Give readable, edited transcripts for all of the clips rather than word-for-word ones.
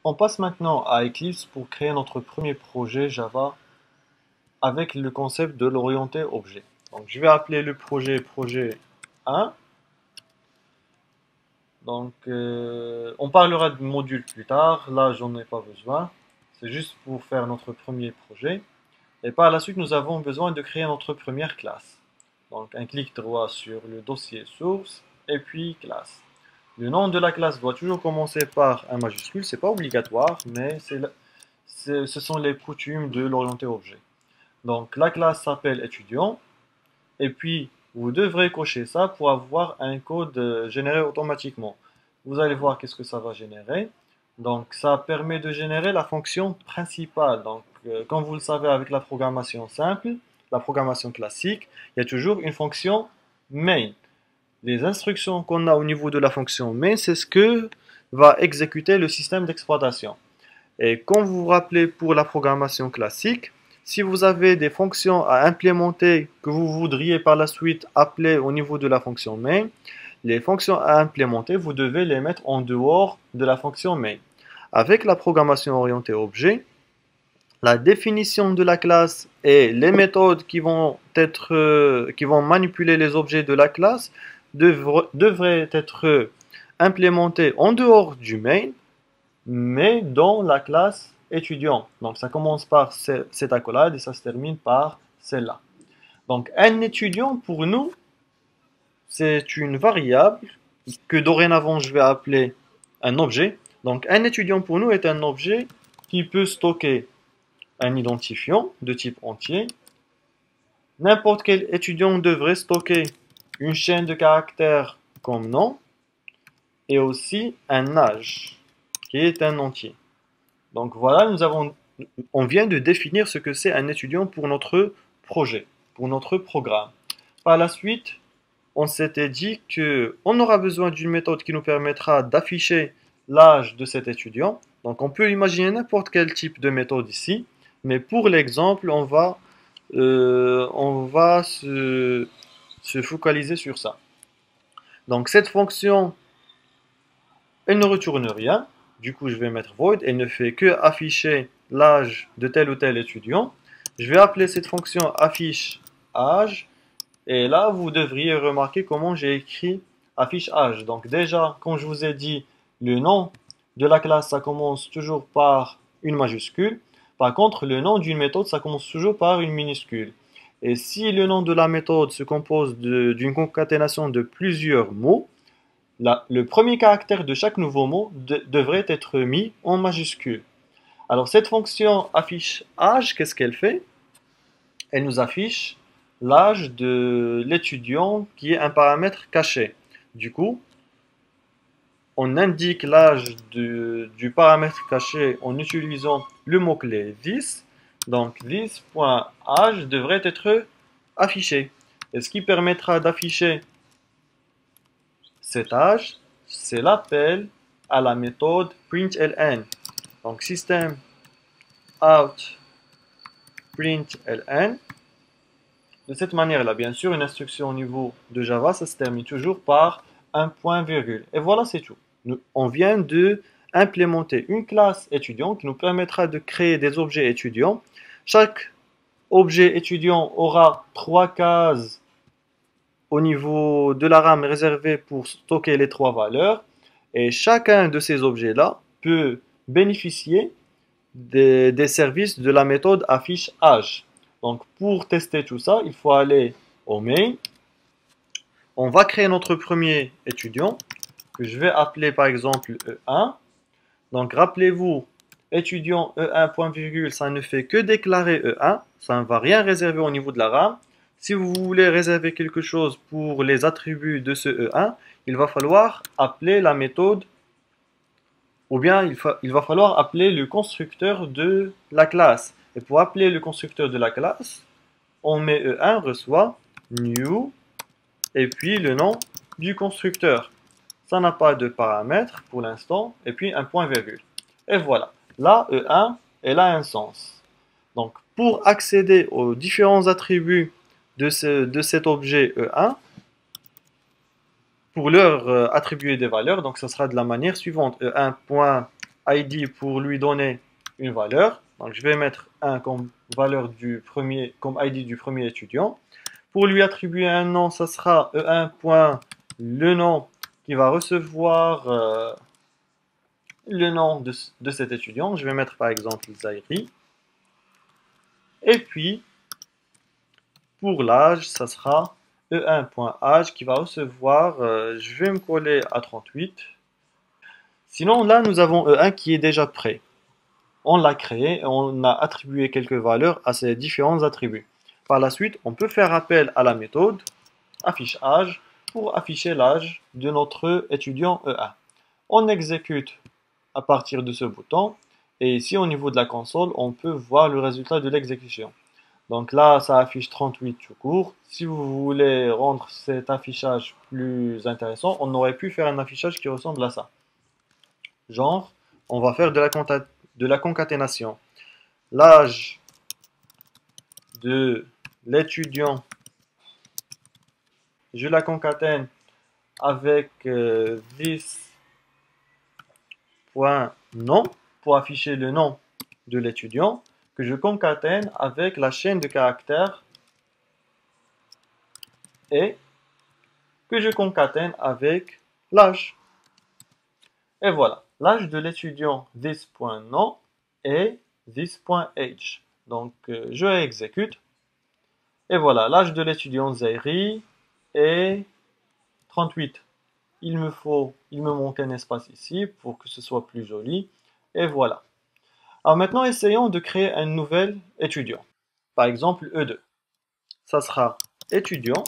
On passe maintenant à Eclipse pour créer notre premier projet Java avec le concept de l'orienté objet. Donc, je vais appeler le projet 1. Donc, on parlera de module plus tard. Là, j'en ai pas besoin. C'est juste pour faire notre premier projet. Et par la suite, nous avons besoin de créer notre première classe. Donc, un clic droit sur le dossier source et puis classe. Le nom de la classe doit toujours commencer par un majuscule. C'est pas obligatoire, mais ce sont les coutumes de l'orienté objet. Donc, la classe s'appelle étudiant. Et puis, vous devrez cocher ça pour avoir un code généré automatiquement. Vous allez voir qu'est-ce que ça va générer. Donc, ça permet de générer la fonction principale. Donc, comme vous le savez avec la programmation simple, la programmation classique, il y a toujours une fonction main. Les instructions qu'on a au niveau de la fonction main, c'est ce que va exécuter le système d'exploitation. Et comme vous vous rappelez pour la programmation classique, si vous avez des fonctions à implémenter que vous voudriez par la suite appeler au niveau de la fonction main, les fonctions à implémenter, vous devez les mettre en dehors de la fonction main. Avec la programmation orientée objet, la définition de la classe et les méthodes qui vont manipuler les objets de la classe devraient être implémentées en dehors du main, mais dans la classe étudiant. Donc ça commence par cette accolade et ça se termine par celle-là. Donc un étudiant pour nous, c'est une variable que dorénavant je vais appeler un objet. Donc un étudiant pour nous est un objet qui peut stocker un identifiant de type entier. N'importe quel étudiant devrait stocker une chaîne de caractères comme nom et aussi un âge qui est un entier. Donc voilà, on vient de définir ce que c'est un étudiant pour notre projet, pour notre programme. Par la suite, on s'était dit qu'on aura besoin d'une méthode qui nous permettra d'afficher l'âge de cet étudiant. Donc on peut imaginer n'importe quel type de méthode ici, mais pour l'exemple, on va se focaliser sur ça. Donc cette fonction, elle ne retourne rien. Du coup, je vais mettre void. Elle ne fait que afficher l'âge de tel ou tel étudiant. Je vais appeler cette fonction affiche âge. Et là, vous devriez remarquer comment j'ai écrit affiche âge. Donc déjà, quand je vous ai dit le nom de la classe, ça commence toujours par une majuscule. Par contre, le nom d'une méthode, ça commence toujours par une minuscule. Et si le nom de la méthode se compose d'une concaténation de plusieurs mots, le premier caractère de chaque nouveau mot devrait être mis en majuscule. Alors cette fonction affiche âge, qu'est-ce qu'elle fait? Elle nous affiche l'âge de l'étudiant qui est un paramètre caché. Du coup, on indique l'âge du paramètre caché en utilisant le mot-clé this. Donc this.âge devrait être affiché. Et ce qui permettra d'afficher cet âge, c'est l'appel à la méthode println. Donc system out println. De cette manière-là, bien sûr, une instruction au niveau de Java, ça se termine toujours par un point virgule. Et voilà, c'est tout. On vient de implémenter une classe étudiant qui nous permettra de créer des objets étudiants. Chaque objet étudiant aura 3 cases au niveau de la RAM réservée pour stocker les 3 valeurs. Et chacun de ces objets-là peut bénéficier des services de la méthode affiche âge. Donc pour tester tout ça, il faut aller au main. On va créer notre premier étudiant que je vais appeler par exemple E1. Donc rappelez-vous, étudiant E1 point virgule, ça ne fait que déclarer E1. Ça ne va rien réserver au niveau de la RAM. Si vous voulez réserver quelque chose pour les attributs de ce E1, il va falloir appeler la méthode ou bien il va falloir appeler le constructeur de la classe. Et pour appeler le constructeur de la classe, on met E1 reçoit new et puis le nom du constructeur. Ça n'a pas de paramètre pour l'instant et puis un point virgule. Et voilà, là E1 elle a un sens. Donc pour accéder aux différents attributs de cet objet E1, pour leur attribuer des valeurs, donc ça sera de la manière suivante. E1 ID pour lui donner une valeur. Donc je vais mettre 1 comme valeur du premier, comme ID du premier étudiant. Pour lui attribuer un nom, ça sera E1. Le nom qui va recevoir le nom de cet étudiant. Je vais mettre par exemple Zairi. Et puis, pour l'âge, ça sera E1.âge qui va recevoir, je vais me coller à 38. Sinon, là, nous avons E1 qui est déjà prêt. On l'a créé et on a attribué quelques valeurs à ces différents attributs. Par la suite, on peut faire appel à la méthode affiche âge pour afficher l'âge de notre étudiant E1. On exécute à partir de ce bouton et ici au niveau de la console, on peut voir le résultat de l'exécution. Donc là, ça affiche 38 tout court. Si vous voulez rendre cet affichage plus intéressant, on aurait pu faire un affichage qui ressemble à ça. Genre, on va faire de la concaténation. L'âge de l'étudiant, je la concatène avec this.nom pour afficher le nom de l'étudiant, que je concatène avec la chaîne de caractères et que je concatène avec l'âge. Et voilà, l'âge de l'étudiant this.nom et this.age. Donc je exécute. Et voilà, l'âge de l'étudiant Zairi est 38. Il me manque un espace ici pour que ce soit plus joli. Et voilà. Alors maintenant, essayons de créer un nouvel étudiant. Par exemple, E2. Ça sera étudiant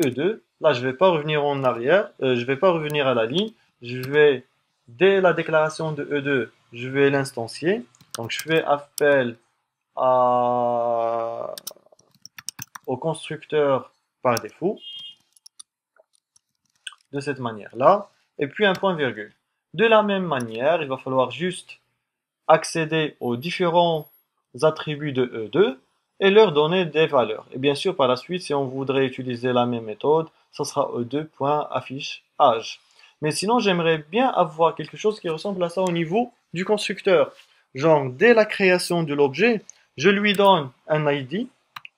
E2. Là, je ne vais pas revenir en arrière. Je ne vais pas revenir à la ligne. Je vais, dès la déclaration de E2, je vais l'instancier. Donc, je fais appel au constructeur par défaut. De cette manière-là. Et puis un point virgule. De la même manière, il va falloir juste accéder aux différents attributs de E2 et leur donner des valeurs. Et bien sûr, par la suite, si on voudrait utiliser la même méthode, ce sera E2.affiche âge. Mais sinon, j'aimerais bien avoir quelque chose qui ressemble à ça au niveau du constructeur. Genre, dès la création de l'objet, je lui donne un ID,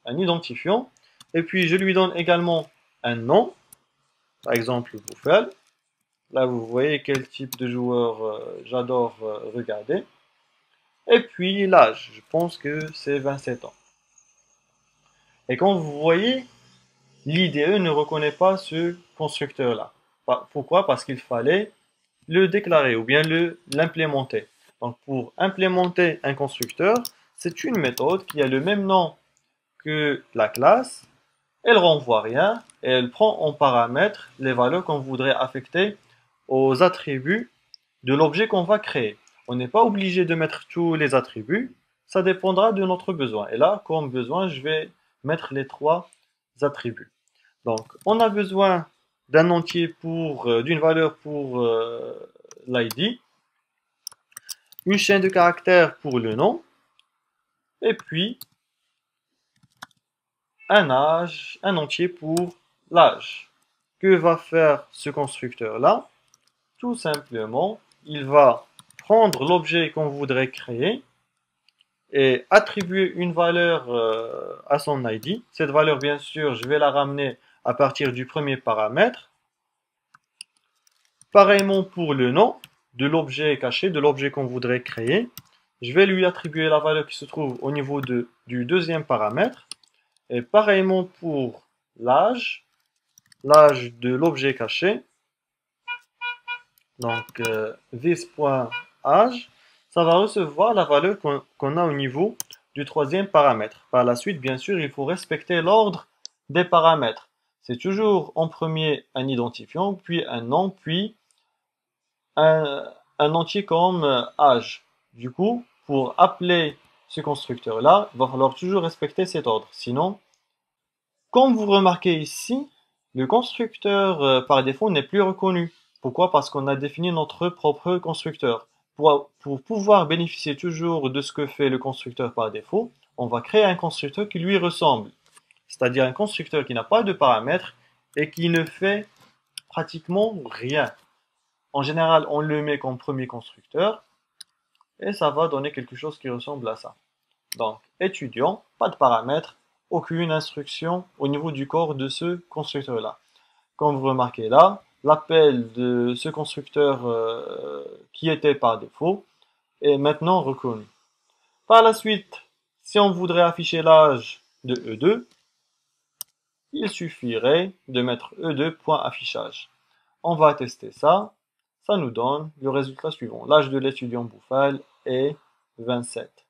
un identifiant, et puis je lui donne également un nom, par exemple Bouffel. Là, vous voyez quel type de joueur j'adore regarder. Et puis l'âge, je pense que c'est 27 ans. Et quand vous voyez, l'IDE ne reconnaît pas ce constructeur-là. Pourquoi? Parce qu'il fallait le déclarer ou bien l'implémenter. Donc pour implémenter un constructeur, c'est une méthode qui a le même nom que la classe. Elle renvoie rien et elle prend en paramètre les valeurs qu'on voudrait affecter aux attributs de l'objet qu'on va créer. On n'est pas obligé de mettre tous les attributs, ça dépendra de notre besoin. Et là, comme besoin, je vais mettre les 3 attributs. Donc, on a besoin d'un entier d'une valeur pour l'ID, une chaîne de caractères pour le nom, et puis un entier pour l'âge. Que va faire ce constructeur-là? Tout simplement, il va prendre l'objet qu'on voudrait créer et attribuer une valeur à son ID. Cette valeur, bien sûr, je vais la ramener à partir du premier paramètre. Pareillement pour le nom de l'objet caché, de l'objet qu'on voudrait créer. Je vais lui attribuer la valeur qui se trouve au niveau du deuxième paramètre. Et pareillement pour l'âge de l'objet caché. Donc, this.âge, ça va recevoir la valeur qu'on a au niveau du troisième paramètre. Par la suite, bien sûr, il faut respecter l'ordre des paramètres. C'est toujours en premier un identifiant, puis un nom, puis un entier comme âge. Du coup, pour appeler ce constructeur-là, il va falloir toujours respecter cet ordre. Sinon, comme vous remarquez ici, le constructeur par défaut n'est plus reconnu. Pourquoi? Parce qu'on a défini notre propre constructeur. Pour pouvoir bénéficier toujours de ce que fait le constructeur par défaut, on va créer un constructeur qui lui ressemble. C'est-à-dire un constructeur qui n'a pas de paramètres et qui ne fait pratiquement rien. En général, on le met comme premier constructeur et ça va donner quelque chose qui ressemble à ça. Donc, étudiant, pas de paramètres, aucune instruction au niveau du corps de ce constructeur-là. Comme vous remarquez là, l'appel de ce constructeur qui était par défaut est maintenant reconnu. Par la suite, si on voudrait afficher l'âge de E2, il suffirait de mettre E2.affichage. On va tester ça. Ça nous donne le résultat suivant. L'âge de l'étudiant Bouffal est 27.